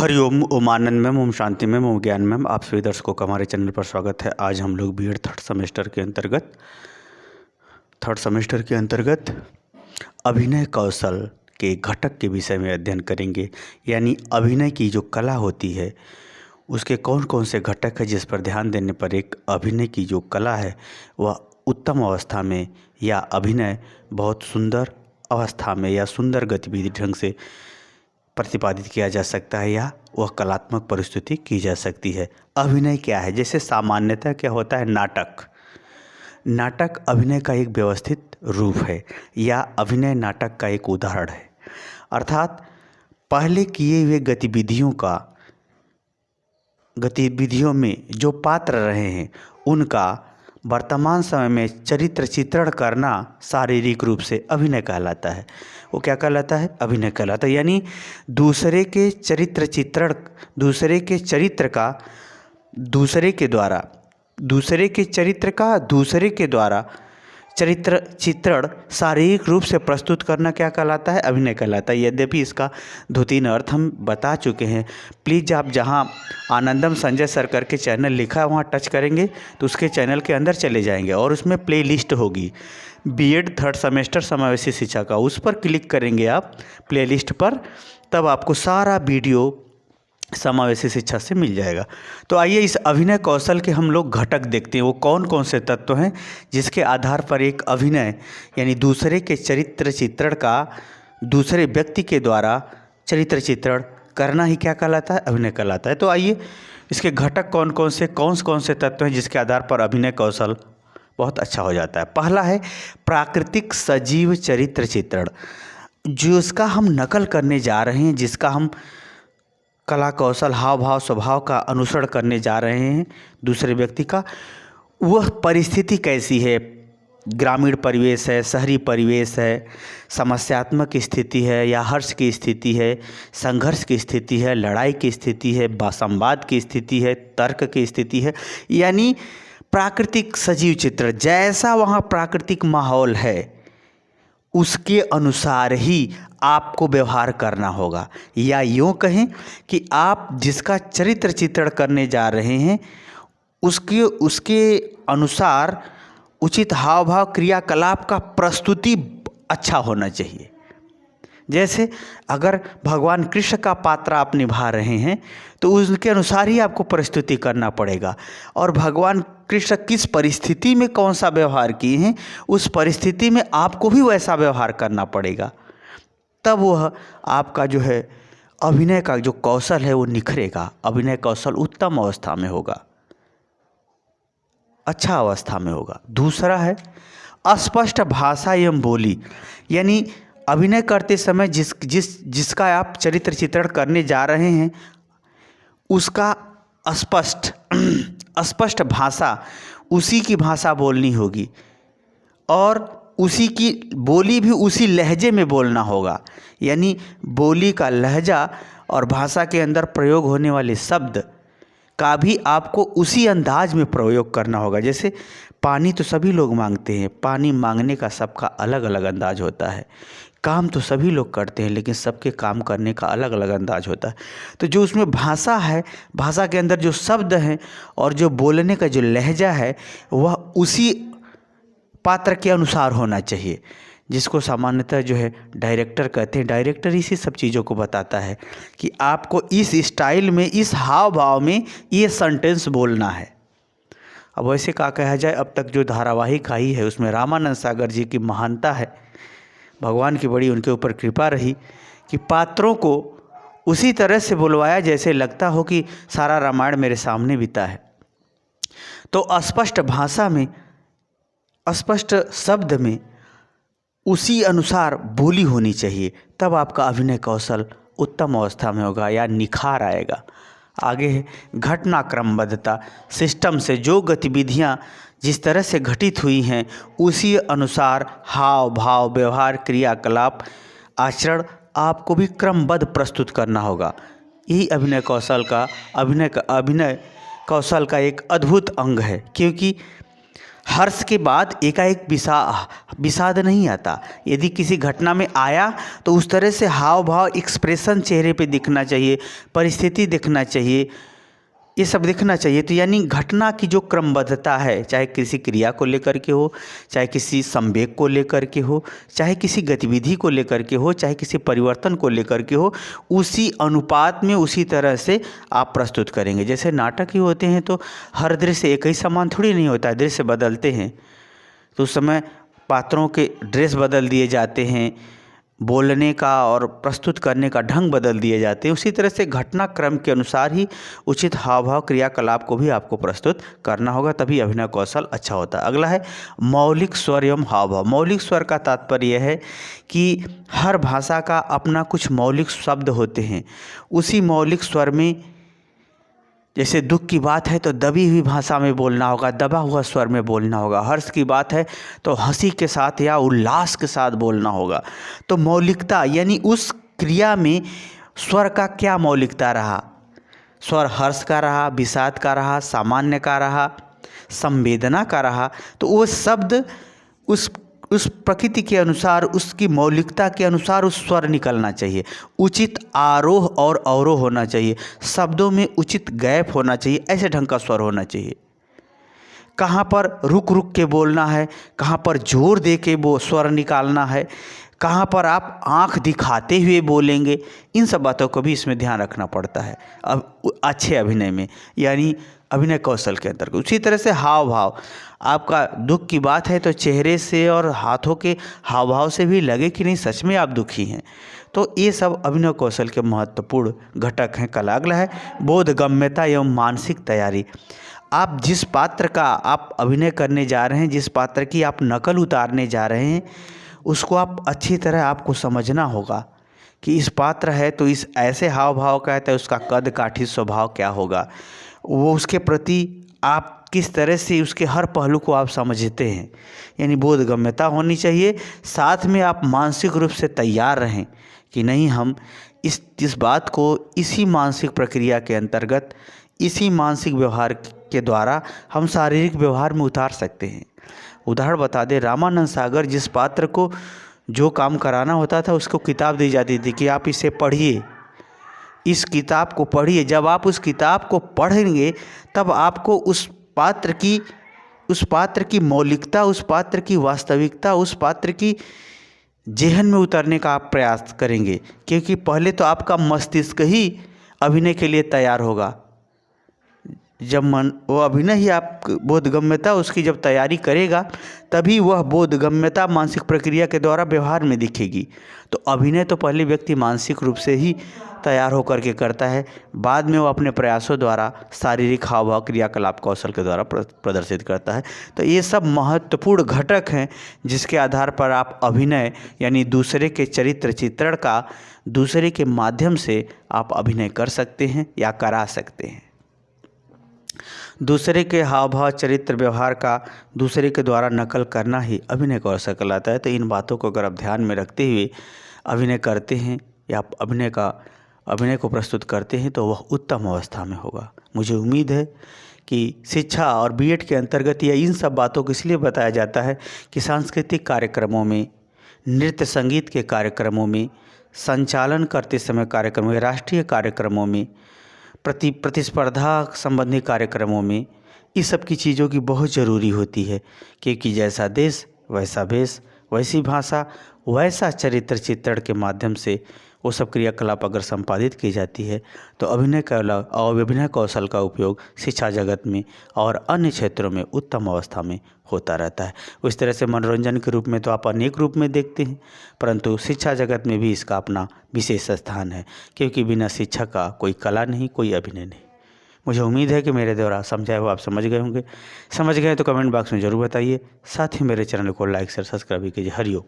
हरिओम, ओम आनंद ma'am, Om Shanti ma'am, ओम ज्ञान ma'am. आप सभी दर्शकों का हमारे चैनल पर स्वागत है। आज हम लोग बीएड थर्ड सेमेस्टर के अंतर्गत अभिनय कौशल के घटक के विषय में अध्ययन करेंगे। यानी अभिनय की जो कला होती है उसके कौन कौन से घटक है जिस पर ध्यान देने पर एक अभिनय की जो कला है वह उत्तम अवस्था में या अभिनय बहुत सुंदर अवस्था में या सुंदर गतिविधि ढंग से प्रतिपादित किया जा सकता है या वह कलात्मक प्रस्तुति की जा सकती है। अभिनय क्या है? जैसे सामान्यतः क्या होता है, नाटक अभिनय का एक व्यवस्थित रूप है या अभिनय नाटक का एक उदाहरण है। अर्थात पहले किए हुए गतिविधियों में जो पात्र रहे हैं उनका वर्तमान समय में चरित्र चित्रण करना शारीरिक रूप से अभिनय कहलाता है। वो क्या कहलाता है? अभिनय कहलाता है। यानी दूसरे के चरित्र के द्वारा चरित्र चित्रण शारीरिक रूप से प्रस्तुत करना क्या कहलाता है? अभिनय कहलाता है। यद्यपि इसका 2-3 अर्थ हम बता चुके हैं। प्लीज़ आप जहां आनंदम संजय सर करके चैनल लिखा है वहां टच करेंगे तो उसके चैनल के अंदर चले जाएंगे और उसमें प्ले लिस्ट होगी बीएड थर्ड सेमेस्टर समावेशी शिक्षा का। उस पर क्लिक करेंगे आप प्ले लिस्ट पर, तब आपको सारा वीडियो समावेशी शिक्षा से मिल जाएगा। तो आइए इस अभिनय कौशल के हम लोग घटक देखते हैं। वो कौन कौन से तत्व हैं जिसके आधार पर एक अभिनय यानी दूसरे के चरित्र चित्रण का दूसरे व्यक्ति के द्वारा चरित्र चित्रण करना ही क्या कहलाता है? अभिनय कहलाता है। तो आइए इसके घटक कौन कौन से तत्व हैं जिसके आधार पर अभिनय कौशल बहुत अच्छा हो जाता है। पहला है प्राकृतिक सजीव चरित्र चित्रण। जिसका हम नकल करने जा रहे हैं, जिसका हम कला कौशल हाव भाव स्वभाव का अनुसरण करने जा रहे हैं दूसरे व्यक्ति का, वह परिस्थिति कैसी है, ग्रामीण परिवेश है, शहरी परिवेश है, समस्यात्मक स्थिति है या हर्ष की स्थिति है, संघर्ष की स्थिति है, लड़ाई की स्थिति है, संवाद की स्थिति है, तर्क की स्थिति है। यानी प्राकृतिक सजीव चित्र, जैसा वहाँ प्राकृतिक माहौल है उसके अनुसार ही आपको व्यवहार करना होगा। या यूँ कहें कि आप जिसका चरित्र चित्रण करने जा रहे हैं उसके अनुसार उचित हाव भाव क्रियाकलाप का प्रस्तुति अच्छा होना चाहिए। जैसे अगर भगवान कृष्ण का पात्र आप निभा रहे हैं तो उसके अनुसार ही आपको प्रस्तुति करना पड़ेगा। और भगवान कृष्ण किस परिस्थिति में कौन सा व्यवहार किए हैं उस परिस्थिति में आपको भी वैसा व्यवहार करना पड़ेगा। तब वह आपका जो है अभिनय का जो कौशल है वो निखरेगा। अभिनय कौशल उत्तम अवस्था में होगा, अच्छा अवस्था में होगा। दूसरा है अस्पष्ट भाषा एवं बोली। यानी अभिनय करते समय जिसका आप चरित्र चित्रण करने जा रहे हैं उसका अस्पष्ट भाषा, उसी की भाषा बोलनी होगी और उसी की बोली भी उसी लहजे में बोलना होगा। यानी बोली का लहजा और भाषा के अंदर प्रयोग होने वाले शब्द का भी आपको उसी अंदाज में प्रयोग करना होगा। जैसे पानी तो सभी लोग मांगते हैं, पानी मांगने का सबका अलग अलग अंदाज होता है। काम तो सभी लोग करते हैं लेकिन सबके काम करने का अलग अलग अंदाज होता है। तो जो उसमें भाषा है, भाषा के अंदर जो शब्द हैं और जो बोलने का जो लहजा है वह उसी पात्र के अनुसार होना चाहिए, जिसको सामान्यतः जो है डायरेक्टर कहते हैं। डायरेक्टर इसी सब चीज़ों को बताता है कि आपको इस स्टाइल में, इस हाव भाव में ये सेंटेंस बोलना है। अब वैसे क्या कहा जाए, अब तक जो धारावाहिक आई है उसमें रामानंद सागर जी की महानता है, भगवान की बड़ी उनके ऊपर कृपा रही कि पात्रों को उसी तरह से बुलवाया जैसे लगता हो कि सारा रामायण मेरे सामने बीता है। तो अस्पष्ट भाषा में, अस्पष्ट शब्द में उसी अनुसार बोली होनी चाहिए, तब आपका अभिनय कौशल उत्तम अवस्था में होगा या निखार आएगा। आगे है घटनाक्रमबद्धता। सिस्टम से जो गतिविधियाँ जिस तरह से घटित हुई हैं उसी अनुसार हाव भाव व्यवहार क्रियाकलाप आचरण आपको भी क्रमबद्ध प्रस्तुत करना होगा। यही अभिनय कौशल का एक अद्भुत अंग है, क्योंकि हर्ष के बाद एकाएक विषाद नहीं आता। यदि किसी घटना में आया तो उस तरह से हाव भाव, एक्सप्रेशन चेहरे पे दिखना चाहिए, परिस्थिति दिखना चाहिए, ये सब दिखना चाहिए। तो यानी घटना की जो क्रमबद्धता है, चाहे किसी क्रिया को लेकर के हो, चाहे किसी संवेग को लेकर के हो, चाहे किसी गतिविधि को लेकर के हो, चाहे किसी परिवर्तन को लेकर के हो, उसी अनुपात में उसी तरह से आप प्रस्तुत करेंगे। जैसे नाटक ही होते हैं तो हर दृश्य एक ही समान थोड़ी नहीं होता है, दृश्य बदलते हैं। तो उस समय पात्रों के ड्रेस बदल दिए जाते हैं, बोलने का और प्रस्तुत करने का ढंग बदल दिए जाते हैं। उसी तरह से घटनाक्रम के अनुसार ही उचित हाव भाव, क्रियाकलाप को भी आपको प्रस्तुत करना होगा, तभी अभिनय कौशल अच्छा होता है। अगला है मौलिक स्वर एवं हाव भाव। मौलिक स्वर का तात्पर्य है कि हर भाषा का अपना कुछ मौलिक शब्द होते हैं। उसी मौलिक स्वर में, जैसे दुख की बात है तो दबी हुई भाषा में बोलना होगा, दबा हुआ स्वर में बोलना होगा। हर्ष की बात है तो हंसी के साथ या उल्लास के साथ बोलना होगा। तो मौलिकता यानी उस क्रिया में स्वर का क्या मौलिकता रहा, स्वर हर्ष का रहा, विषाद का रहा, सामान्य का रहा, संवेदना का रहा, तो वो शब्द उस प्रकृति के अनुसार, उसकी मौलिकता के अनुसार उस स्वर निकलना चाहिए। उचित आरोह और अवरोह होना चाहिए, शब्दों में उचित गैप होना चाहिए, ऐसे ढंग का स्वर होना चाहिए। कहाँ पर रुक रुक के बोलना है, कहाँ पर जोर दे के वो स्वर निकालना है, कहाँ पर आप आँख दिखाते हुए बोलेंगे, इन सब बातों को भी इसमें ध्यान रखना पड़ता है अब अच्छे अभिनय में, यानी अभिनय कौशल के अंतर्गत। उसी तरह से हाव भाव, आपका दुख की बात है तो चेहरे से और हाथों के हाव भाव से भी लगे कि नहीं सच में आप दुखी हैं। तो ये सब अभिनय कौशल के महत्वपूर्ण घटक हैं। कला अगला है बोधगम्यता एवं मानसिक तैयारी। आप जिस पात्र का आप अभिनय करने जा रहे हैं, जिस पात्र की आप नकल उतारने जा रहे हैं, उसको आप अच्छी तरह आपको समझना होगा कि इस पात्र है तो इस ऐसे हाव भाव का है तो उसका कद काठी स्वभाव क्या होगा, वो उसके प्रति आप किस तरह से उसके हर पहलू को आप समझते हैं। यानी बोधगम्यता होनी चाहिए। साथ में आप मानसिक रूप से तैयार रहें कि नहीं, हम इस बात को इसी मानसिक प्रक्रिया के अंतर्गत, इसी मानसिक व्यवहार के द्वारा हम शारीरिक व्यवहार में उतार सकते हैं। उदाहरण बता दें, रामानंद सागर जिस पात्र को जो काम कराना होता था उसको किताब दी जाती थी कि आप इसे पढ़िए, इस किताब को पढ़िए। जब आप उस किताब को पढ़ेंगे तब आपको उस पात्र की मौलिकता, उस पात्र की वास्तविकता, उस पात्र की जेहन में उतरने का आप प्रयास करेंगे, क्योंकि पहले तो आपका मस्तिष्क ही अभिनय के लिए तैयार होगा। जब मन वो अभिनय ही आप बोधगम्यता उसकी जब तैयारी करेगा तभी वह बोधगम्यता मानसिक प्रक्रिया के द्वारा व्यवहार में दिखेगी। तो अभिनय तो पहले व्यक्ति मानसिक रूप से ही तैयार होकर के करता है, बाद में वो अपने प्रयासों द्वारा शारीरिक हाव भाव, क्रियाकलाप कौशल के द्वारा प्रदर्शित करता है। तो ये सब महत्वपूर्ण घटक हैं जिसके आधार पर आप अभिनय यानी दूसरे के चरित्र चित्रण का दूसरे के माध्यम से आप अभिनय कर सकते हैं या करा सकते हैं। दूसरे के हाव भाव, चरित्र, व्यवहार का दूसरे के द्वारा नकल करना ही अभिनय कौशल कहलाता है। तो इन बातों को अगर आप ध्यान में रखते हुए अभिनय करते हैं या अभिनय को प्रस्तुत करते हैं तो वह उत्तम अवस्था में होगा। मुझे उम्मीद है कि शिक्षा और बीएड के अंतर्गत या इन सब बातों को इसलिए बताया जाता है कि सांस्कृतिक कार्यक्रमों में, नृत्य संगीत के कार्यक्रमों में, संचालन करते समय कार्यक्रमों में, राष्ट्रीय कार्यक्रमों में, प्रतिस्पर्धा संबंधी कार्यक्रमों में, इस सब की चीज़ों की बहुत ज़रूरी होती है, क्योंकि जैसा देश वैसा भेष, वैसी भाषा वैसा चरित्र चित्रण के माध्यम से वो सब क्रियाकलाप अगर संपादित की जाती है तो अभिनय कौशल का उपयोग शिक्षा जगत में और अन्य क्षेत्रों में उत्तम अवस्था में होता रहता है। उस तरह से मनोरंजन के रूप में तो आप अनेक रूप में देखते हैं, परंतु शिक्षा जगत में भी इसका अपना विशेष स्थान है, क्योंकि बिना शिक्षा का कोई कला नहीं, कोई अभिनय नहीं। मुझे उम्मीद है कि मेरे द्वारा समझाया हुआ आप समझ गए होंगे। समझ गए तो कमेंट बॉक्स में ज़रूर बताइए। साथ ही मेरे चैनल को लाइक शेयर सब्सक्राइब कीजिए। हरिओम।